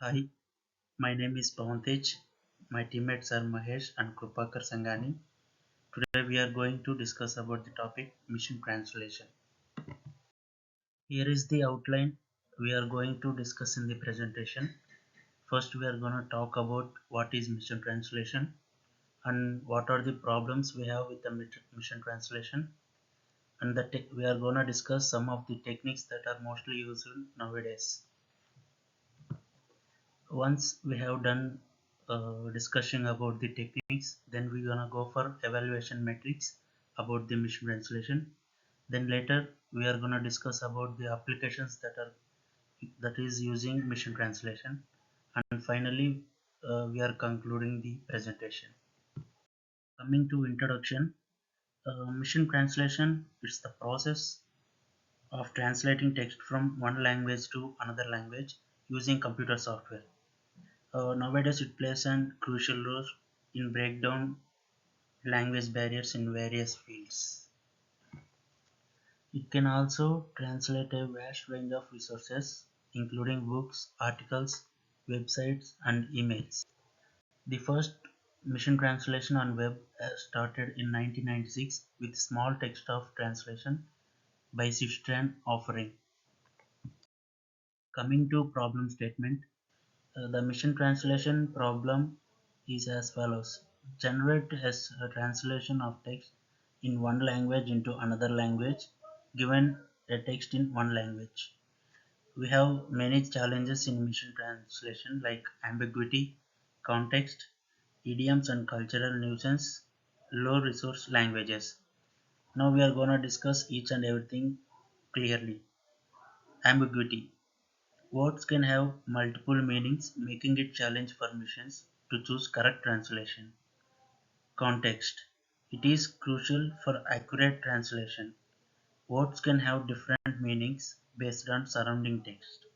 Hi, my name is Pavantej. My teammates are Mahesh and Krupakar Sangani. Today we are going to discuss about the topic mission translation. Here is the outline we are going to discuss in the presentation. First we are going to talk about what is mission translation and what are the problems we have with the mission translation, and we are going to discuss some of the techniques that are mostly used nowadays. Once we have done discussion about the techniques, then we're gonna go for evaluation metrics about the mission translation. Then later we are gonna discuss about the applications that is using mission translation, and finally we are concluding the presentation. Coming to introduction, mission translation is the process of translating text from one language to another language using computer software. Nowadays, it plays a crucial role in break down language barriers in various fields. It can also translate a vast range of resources, including books, articles, websites, and emails. The first mission translation on web started in 1996 with small text of translation by Sistran offering. Coming to problem statement, the mission translation problem is as follows. Generate a translation of text in one language into another language given a text in one language. We have many challenges in mission translation like ambiguity, context, idioms and cultural nuisance, low resource languages. Now we are going to discuss each and everything clearly. Ambiguity. Words can have multiple meanings, making it challenge for missions to choose correct translation. Context. It is crucial for accurate translation. Words can have different meanings based on surrounding text.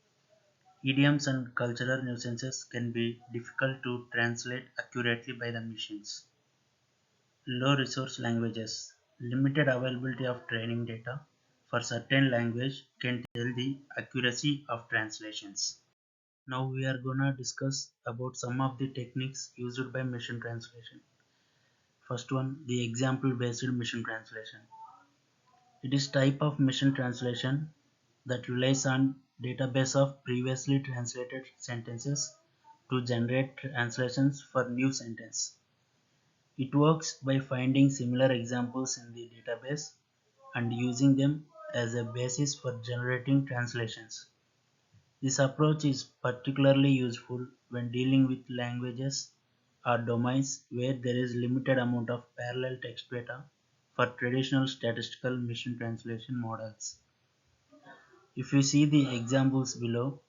Idioms and cultural nuances can be difficult to translate accurately by the machines. Low resource languages. Limited availability of training data for certain language can tell the accuracy of translations. Now we are gonna discuss about some of the techniques used by machine translation. First one, the example based machine translation. It is type of machine translation that relies on database of previously translated sentences to generate translations for new sentence. It works by finding similar examples in the database and using them as a basis for generating translations. This approach is particularly useful when dealing with languages or domains where there is limited amount of parallel text data for traditional statistical machine translation models. If you see the examples below,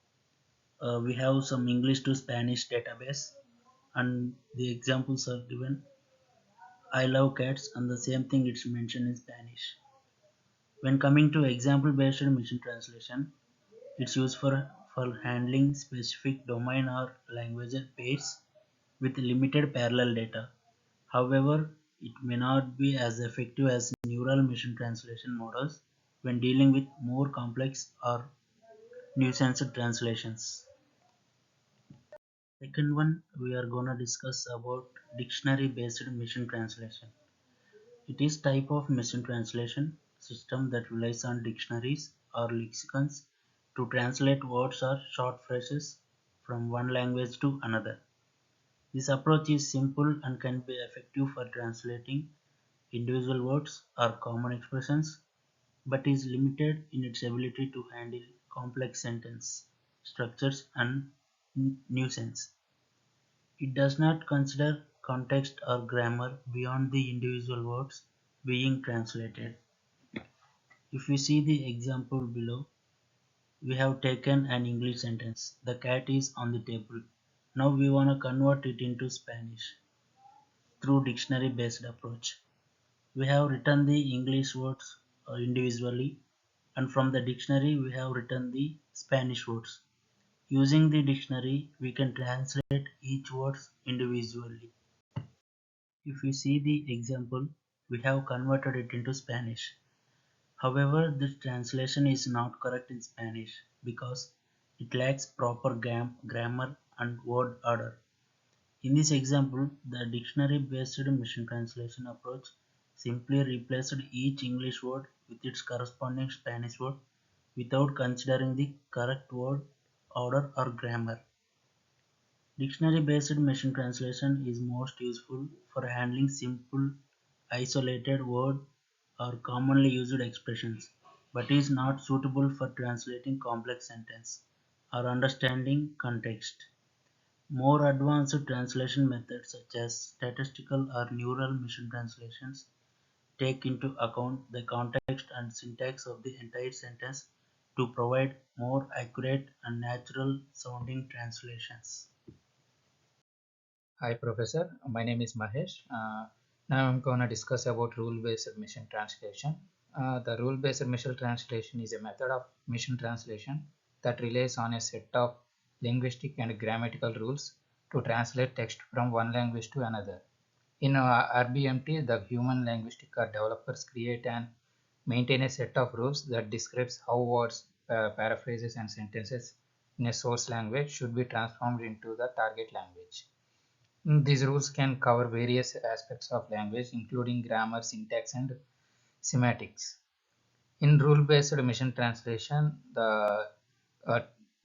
we have some English to Spanish database, and the examples are given. I love cats, and the same thing it's mentioned in Spanish. When coming to example based machine translation, it's used for handling specific domain or language pairs with limited parallel data. However, it may not be as effective as neural machine translation models when dealing with more complex or nuanced translations. Second one, we are gonna discuss about dictionary based machine translation. It is type of machine translation system that relies on dictionaries or lexicons to translate words or short phrases from one language to another. This approach is simple and can be effective for translating individual words or common expressions, but is limited in its ability to handle complex sentence structures and nuisance. It does not consider context or grammar beyond the individual words being translated. If we see the example below, we have taken an English sentence. The cat is on the table. Now we want to convert it into Spanish through dictionary based approach. We have written the English words individually, and from the dictionary we have written the Spanish words. Using the dictionary we can translate each words individually. If we see the example, we have converted it into Spanish. However, this translation is not correct in Spanish because it lacks proper grammar and word order. In this example, the dictionary-based machine translation approach simply replaced each English word with its corresponding Spanish word without considering the correct word order or grammar. Dictionary-based machine translation is most useful for handling simple, isolated word or commonly used expressions, but is not suitable for translating complex sentence or understanding context. More advanced translation methods such as statistical or neural machine translations take into account the context and syntax of the entire sentence to provide more accurate and natural sounding translations. Hi, Professor. My name is Mahesh. Now I'm going to discuss about rule-based machine translation. The rule-based machine translation is a method of machine translation that relies on a set of linguistic and grammatical rules to translate text from one language to another. In RBMT, the human linguistic developers create and maintain a set of rules that describes how words, paraphrases, and sentences in a source language should be transformed into the target language. These rules can cover various aspects of language, including grammar, syntax, and semantics. In rule-based machine translation, uh,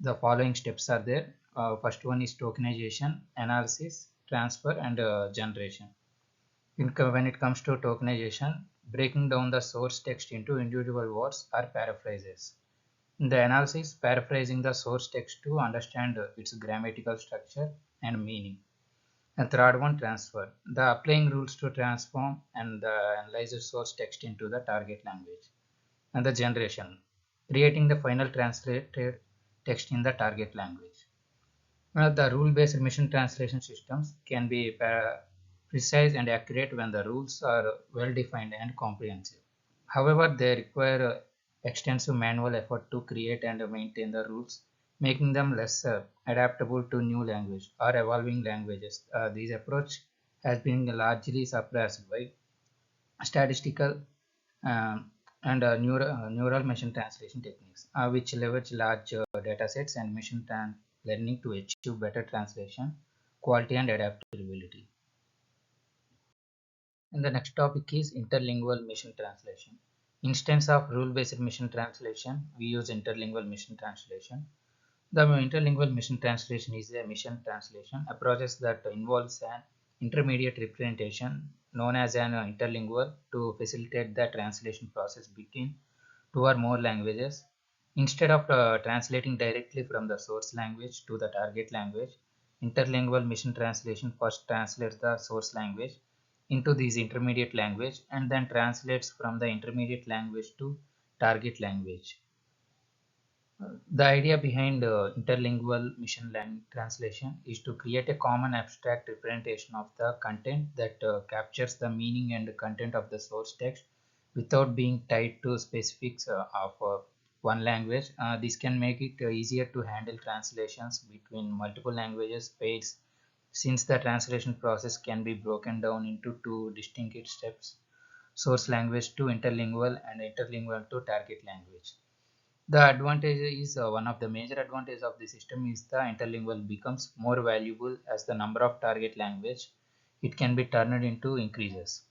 the following steps are there. First one is tokenization, analysis, transfer, and generation. When it comes to tokenization, breaking down the source text into individual words or paraphrases. In the analysis, paraphrasing the source text to understand its grammatical structure and meaning. And third one, transfer. The applying rules to transform and the analyzer source text into the target language. And the generation, creating the final translated text in the target language. The rule-based machine translation systems can be precise and accurate when the rules are well defined and comprehensive. However, they require extensive manual effort to create and maintain the rules, making them less adaptable to new language or evolving languages. This approach has been largely suppressed by statistical and neural machine translation techniques, which leverage large data sets and machine learning to achieve better translation, quality, and adaptability. And the next topic is interlingual machine translation. Instance of rule-based machine translation, we use interlingual machine translation. The interlingual machine translation is a machine translation, a process that involves an intermediate representation known as an interlingual to facilitate the translation process between two or more languages. Instead of translating directly from the source language to the target language, interlingual machine translation first translates the source language into this intermediate language and then translates from the intermediate language to target language. The idea behind interlingual machine translation is to create a common abstract representation of the content that captures the meaning and content of the source text without being tied to specifics of one language. This can make it easier to handle translations between multiple languages pairs, since the translation process can be broken down into two distinct steps: source language to interlingual and interlingual to target language. The advantage is one of the major advantages of the system is the interlingual becomes more valuable as the number of target language it can be turned into increases.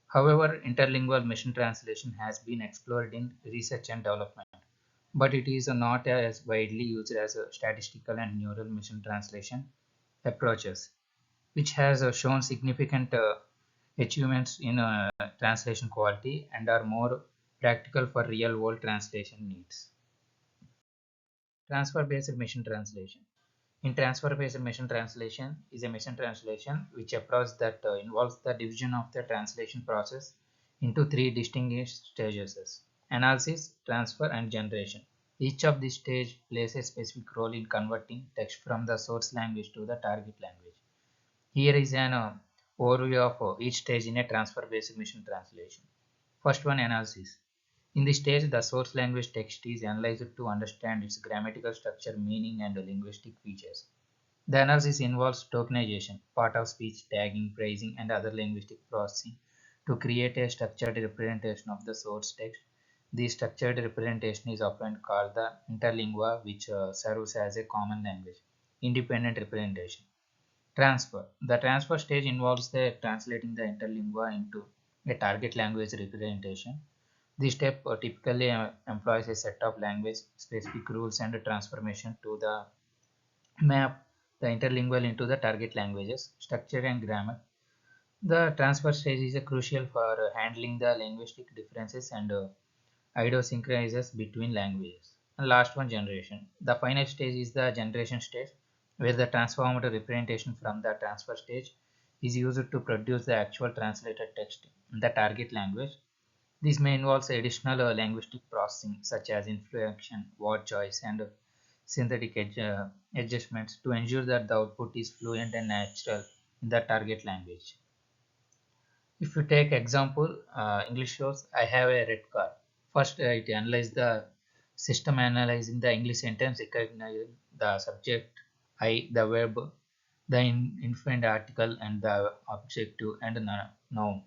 However, interlingual machine translation has been explored in research and development, but it is not as widely used as statistical and neural machine translation approaches, which has shown significant achievements in translation quality and are more practical for real world translation needs. Transfer-based machine translation. In transfer-based machine translation is a machine translation which approach that involves the division of the translation process into three distinguished stages: analysis, transfer, and generation. Each of these stages plays a specific role in converting text from the source language to the target language. Here is an overview of each stage in a transfer-based machine translation. First one, analysis. In this stage, the source language text is analyzed to understand its grammatical structure, meaning, and linguistic features. The analysis involves tokenization, part of speech, tagging, phrasing, and other linguistic processing to create a structured representation of the source text. This structured representation is often called the interlingua, which serves as a common language. independent representation. Transfer. The transfer stage involves the translating the interlingua into a target language representation. This step typically employs a set of language-specific rules and transformation to the map the interlingual into the target languages, structure and grammar. The transfer stage is crucial for handling the linguistic differences and idiosyncrasies between languages. And last one, generation. The final stage is the generation stage, where the transformed representation from the transfer stage is used to produce the actual translated text in the target language. This may involve additional linguistic processing such as inflection, word choice, and synthetic adjustments to ensure that the output is fluent and natural in the target language. If you take example, English shows I have a red car. First, it analyzes the system analyzing the English sentence, recognizing the subject, I, the verb, the infant article, and the objective and the noun.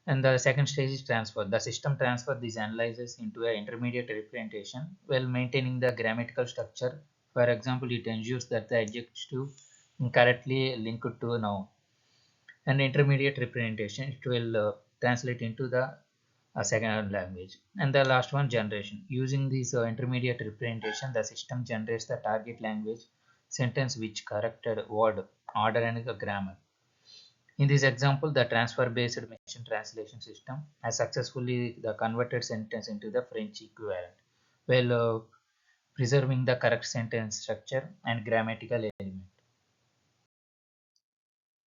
And the second stage is transfer. The system transfer these analyses into an intermediate representation while maintaining the grammatical structure. For example, it ensures that the adjective correctly linked to a noun. And intermediate representation, it will translate into the second language. And the last one, generation. Using this intermediate representation, the system generates the target language sentence which corrected word, order, and the grammar. In this example, the transfer-based machine translation system has successfully converted sentence into the French equivalent, while preserving the correct sentence structure and grammatical element.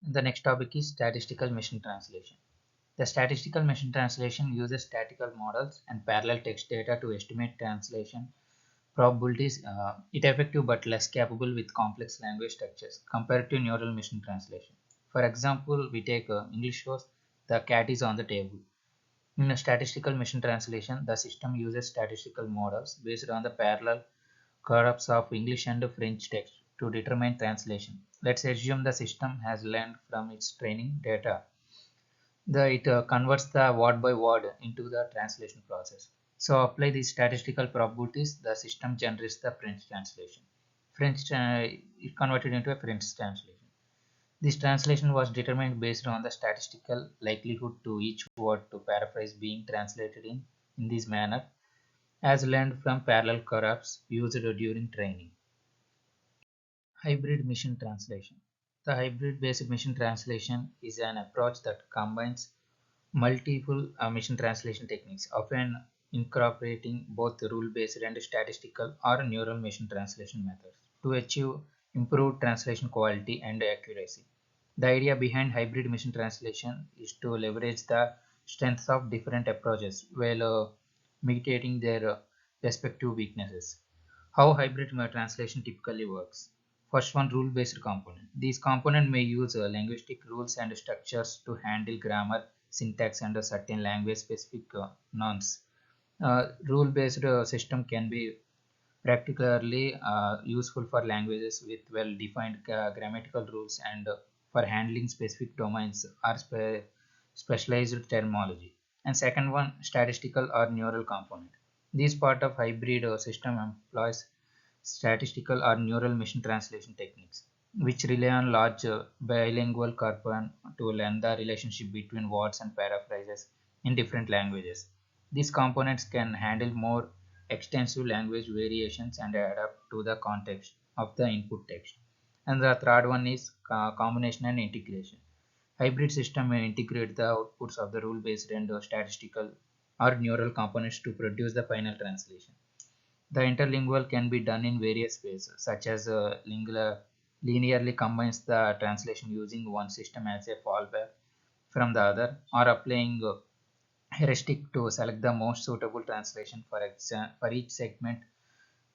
The next topic is statistical machine translation. The statistical machine translation uses statistical models and parallel text data to estimate translation probabilities. It effective but less capable with complex language structures compared to neural machine translation. For example, we take English shows the cat is on the table. In a statistical machine translation, the system uses statistical models based on the parallel corpus of English and French text to determine translation. Let's assume the system has learned from its training data. It converts the word by word into the translation process. So apply these statistical probabilities, the system generates the French translation. French is converted into a French translation. This translation was determined based on the statistical likelihood to each word to paraphrase being translated in this manner, as learned from parallel corpus used during training. Hybrid machine translation. The hybrid based machine translation is an approach that combines multiple machine translation techniques, often incorporating both rule-based and statistical or neural machine translation methods to achieve improved translation quality and accuracy. The idea behind hybrid machine translation is to leverage the strengths of different approaches while mitigating their respective weaknesses. How hybrid translation typically works. First one, rule-based component. These components may use linguistic rules and structures to handle grammar, syntax, and certain language-specific nouns. Rule-based system can be particularly useful for languages with well-defined grammatical rules and for handling specific domains or specialized terminology. And second one, statistical or neural component. This part of hybrid system employs statistical or neural machine translation techniques, which rely on large bilingual corpora to learn the relationship between words and paraphrases in different languages. These components can handle more extensive language variations and adapt to the context of the input text. And the third one is combination and integration. Hybrid system may integrate the outputs of the rule-based and statistical or neural components to produce the final translation. The interlingual can be done in various ways, such as linearly combines the translation using one system as a fallback from the other, or applying heuristic to select the most suitable translation for each segment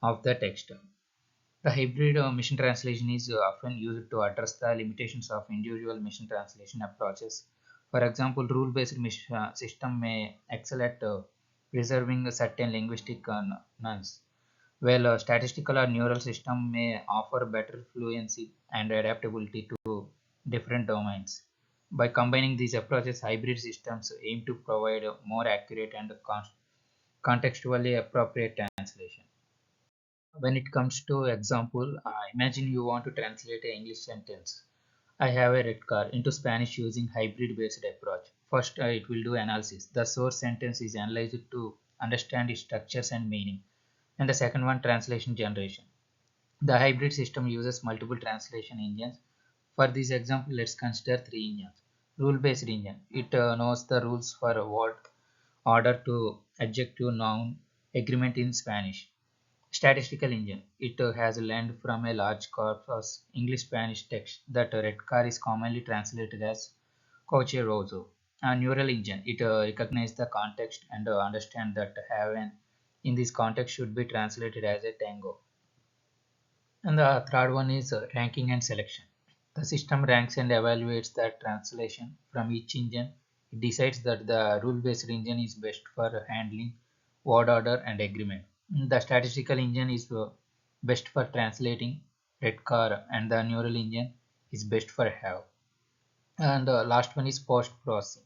of the text. The hybrid machine translation is often used to address the limitations of individual machine translation approaches. For example, rule-based system may excel at preserving certain linguistic nuance, while a statistical or neural system may offer better fluency and adaptability to different domains. By combining these approaches, hybrid systems aim to provide a more accurate and contextually appropriate translation. When it comes to example, imagine you want to translate an English sentence. I have a red car into Spanish using hybrid based approach. First, it will do analysis. The source sentence is analyzed to understand its structures and meaning. And the second one, translation generation. The hybrid system uses multiple translation engines. For this example, let's consider three engines. Rule-based engine. It knows the rules for word order to adjective, noun, agreement in Spanish. Statistical engine. It has learned from a large corpus English-Spanish text that red car is commonly translated as coche rojo. A neural engine. It recognizes the context and understands that heaven in this context should be translated as a tango. And the third one is ranking and selection. The system ranks and evaluates the translation from each engine. It decides that the rule-based engine is best for handling word order and agreement. The statistical engine is best for translating red car, and the neural engine is best for have. And the last one is post-processing.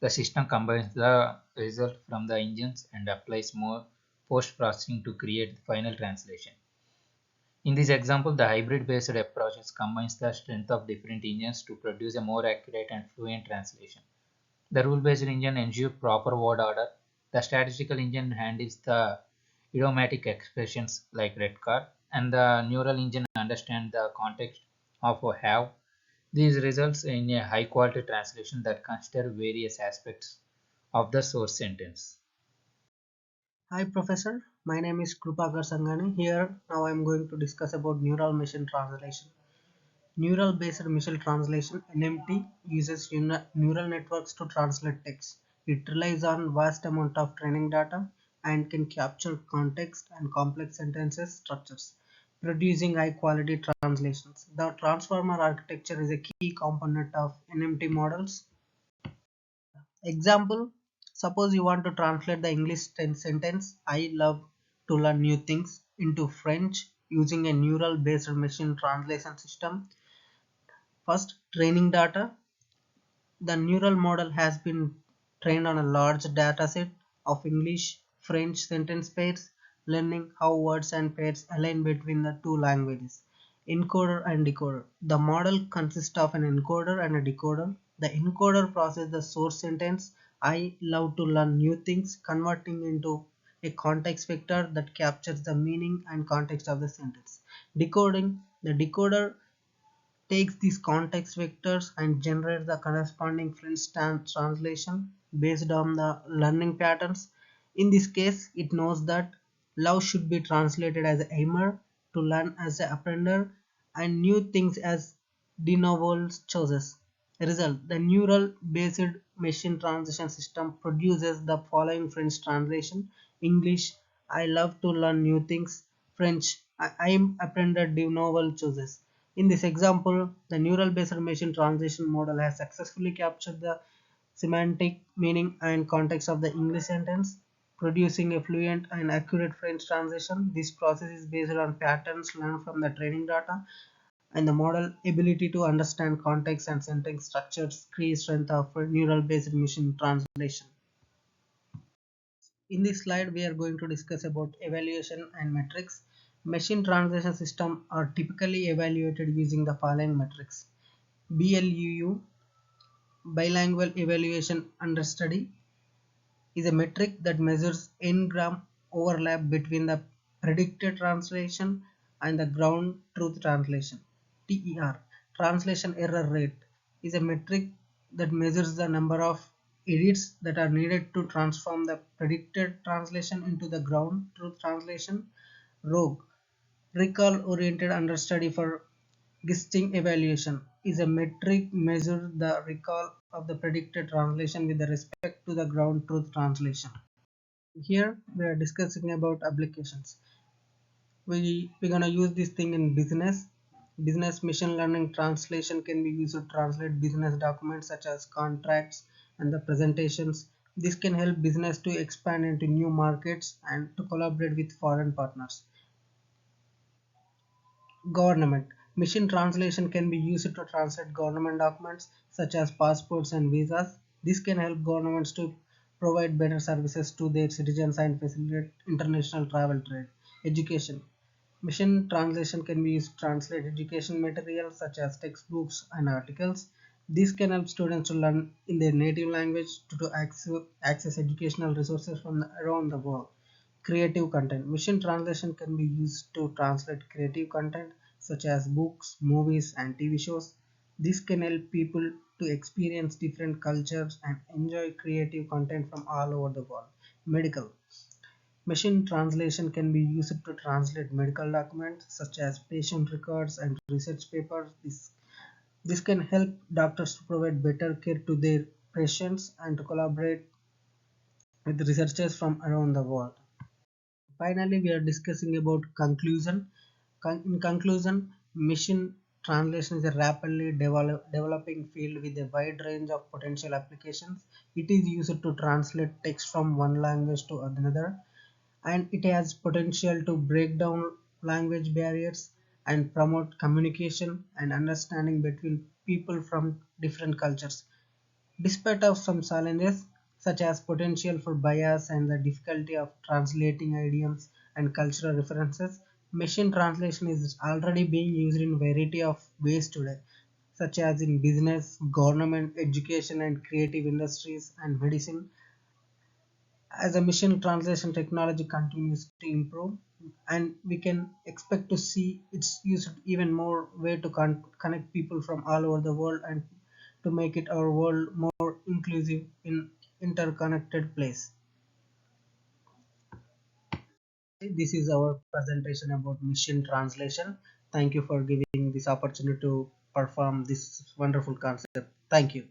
The system combines the result from the engines and applies more post-processing to create the final translation. In this example, the hybrid-based approach combines the strength of different engines to produce a more accurate and fluent translation. The rule-based engine ensures proper word order. The statistical engine handles the idiomatic expressions like red card, and the neural engine understands the context of a have. These results in a high-quality translation that consider various aspects of the source sentence. Hi Professor, my name is Krupakar Sangani. Here now I am going to discuss about neural machine translation. Neural based machine translation (NMT) uses neural networks to translate text. It relies on vast amount of training data and can capture context and complex sentences structures, producing high quality translations. The transformer architecture is a key component of NMT models. Example, suppose you want to translate the English sentence I love to learn new things into French using a neural based machine translation system. First, training data. The neural model has been trained on a large dataset of English French sentence pairs, learning how words and pairs align between the two languages. Encoder and decoder. The model consists of an encoder and a decoder. The encoder processes the source sentence I love to learn new things, converting into a context vector that captures the meaning and context of the sentence. Decoding. The decoder takes these context vectors and generates the corresponding French translation based on the learning patterns. In this case, it knows that love should be translated as aimer, to learn as a apprender, and new things as de novo choices. Result: the neural based machine translation system produces the following French translation: English, I love to learn new things; French, I am apprender de novo choices. In this example, the neural based machine translation model has successfully captured the semantic meaning and context of the English sentence, producing a fluent and accurate French translation. This process is based on patterns learned from the training data and the model ability to understand context and sentence structures, key strength of neural based machine translation. In this slide, we are going to discuss about evaluation and metrics. Machine translation systems are typically evaluated using the following metrics: BLUU, bilingual evaluation understudy, is a metric that measures n-gram overlap between the predicted translation and the ground truth translation. TER, translation error rate, is a metric that measures the number of edits that are needed to transform the predicted translation into the ground truth translation. ROGUE, recall oriented understudy for gisting evaluation, is a metric measure the recall of the predicted translation with respect to the ground truth translation. Here we are discussing about applications. We're gonna use this thing in business. Business machine learning translation can be used to translate business documents such as contracts and the presentations. This can help business to expand into new markets and to collaborate with foreign partners. Government machine translation can be used to translate government documents such as passports and visas. This can help governments to provide better services to their citizens and facilitate international travel trade. Education. Machine translation can be used to translate education materials such as textbooks and articles. This can help students to learn in their native language to access educational resources from around the world. Creative content. Machine translation can be used to translate creative content such as books, movies, and TV shows. This can help people to experience different cultures and enjoy creative content from all over the world. Medical. Machine translation can be used to translate medical documents such as patient records and research papers. This can help doctors to provide better care to their patients and to collaborate with researchers from around the world. Finally, we are discussing about conclusion. In conclusion, machine translation is a rapidly developing field with a wide range of potential applications. It is used to translate text from one language to another, and it has potential to break down language barriers and promote communication and understanding between people from different cultures. Despite of some challenges such as potential for bias and the difficulty of translating idioms and cultural references, machine translation is already being used in variety of ways today, such as in business, government, education and creative industries and medicine. As a machine translation technology continues to improve, and we can expect to see its used even more way to connect people from all over the world and to make it our world more inclusive in interconnected place. This is our presentation about machine translation. Thank you for giving this opportunity to perform this wonderful concept. Thank you.